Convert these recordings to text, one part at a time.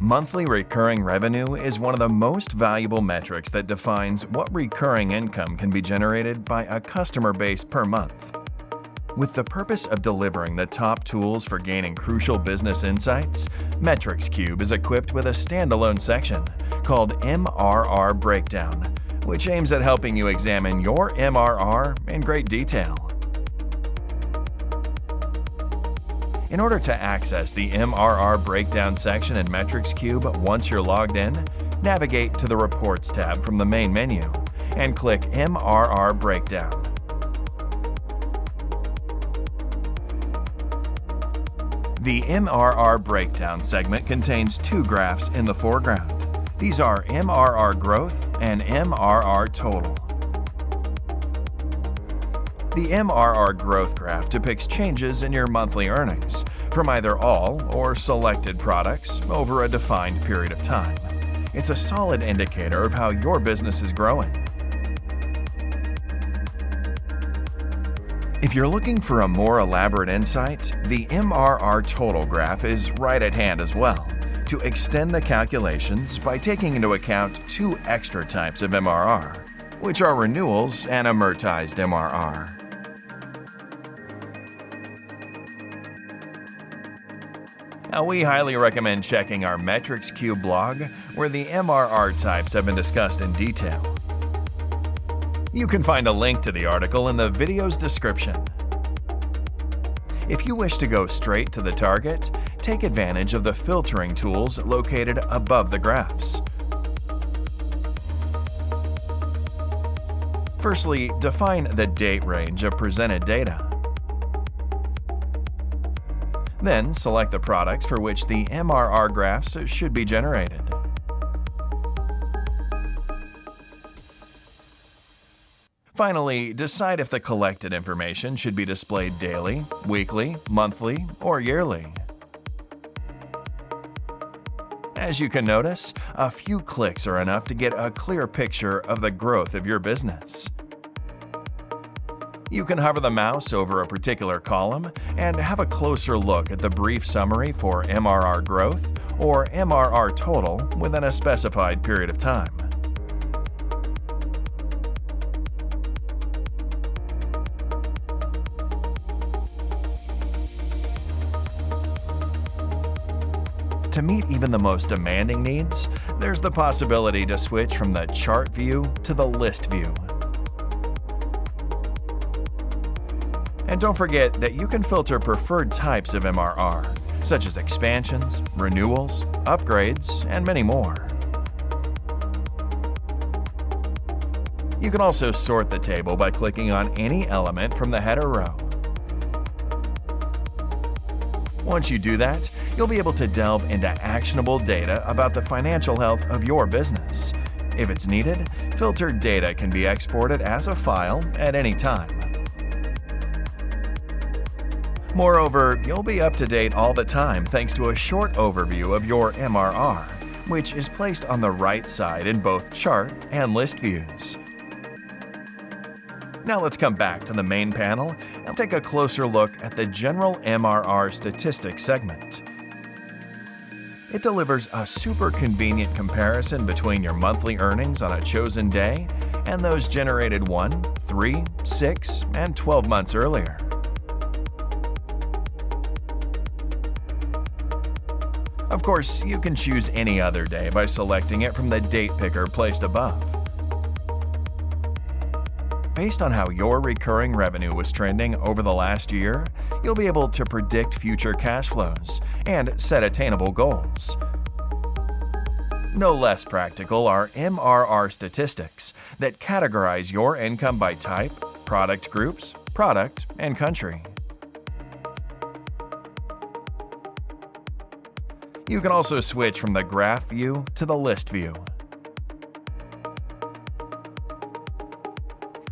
Monthly recurring revenue is one of the most valuable metrics that defines what recurring income can be generated by a customer base per month. With the purpose of delivering the top tools for gaining crucial business insights, MetricsCube is equipped with a standalone section called MRR Breakdown, which aims at helping you examine your MRR in great detail. In order to access the MRR Breakdown section in MetricsCube once you're logged in, navigate to the Reports tab from the main menu and click MRR Breakdown. The MRR Breakdown segment contains two graphs in the foreground. These are MRR Growth and MRR Total. The MRR Growth graph depicts changes in your monthly earnings from either all or selected products over a defined period of time. It's a solid indicator of how your business is growing. If you're looking for a more elaborate insight, the MRR Total graph is right at hand as well, to extend the calculations by taking into account two extra types of MRR, which are renewals and amortized MRR. Now, we highly recommend checking our MetricsCube blog, where the MRR types have been discussed in detail. You can find a link to the article in the video's description. If you wish to go straight to the target, take advantage of the filtering tools located above the graphs. Firstly, define the date range of presented data. Then, select the products for which the MRR graphs should be generated. Finally, decide if the collected information should be displayed daily, weekly, monthly, or yearly. As you can notice, a few clicks are enough to get a clear picture of the growth of your business. You can hover the mouse over a particular column and have a closer look at the brief summary for MRR growth or MRR total within a specified period of time. To meet even the most demanding needs, there's the possibility to switch from the chart view to the list view. And don't forget that you can filter preferred types of MRR, such as expansions, renewals, upgrades, and many more. You can also sort the table by clicking on any element from the header row. Once you do that, you'll be able to delve into actionable data about the financial health of your business. If it's needed, filtered data can be exported as a file at any time. Moreover, you'll be up to date all the time thanks to a short overview of your MRR, which is placed on the right side in both chart and list views. Now let's come back to the main panel and take a closer look at the General MRR Statistics segment. It delivers a super convenient comparison between your monthly earnings on a chosen day and those generated 1, 3, 6, and 12 months earlier. Of course, you can choose any other day by selecting it from the date picker placed above. Based on how your recurring revenue was trending over the last year, you'll be able to predict future cash flows and set attainable goals. No less practical are MRR statistics that categorize your income by type, product groups, product, and country. You can also switch from the graph view to the list view.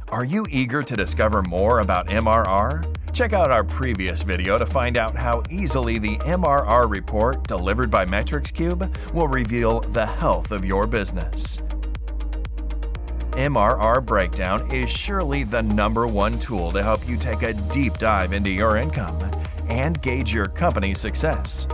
Are you eager to discover more about MRR? Check out our previous video to find out how easily the MRR report delivered by MetricsCube will reveal the health of your business. MRR Breakdown is surely the #1 tool to help you take a deep dive into your income and gauge your company's success.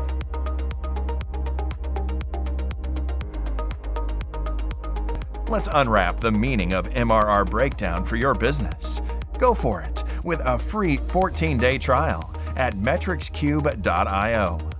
Let's unwrap the meaning of MRR Breakdown for your business. Go for it with a free 14-day trial at MetricsCube.io.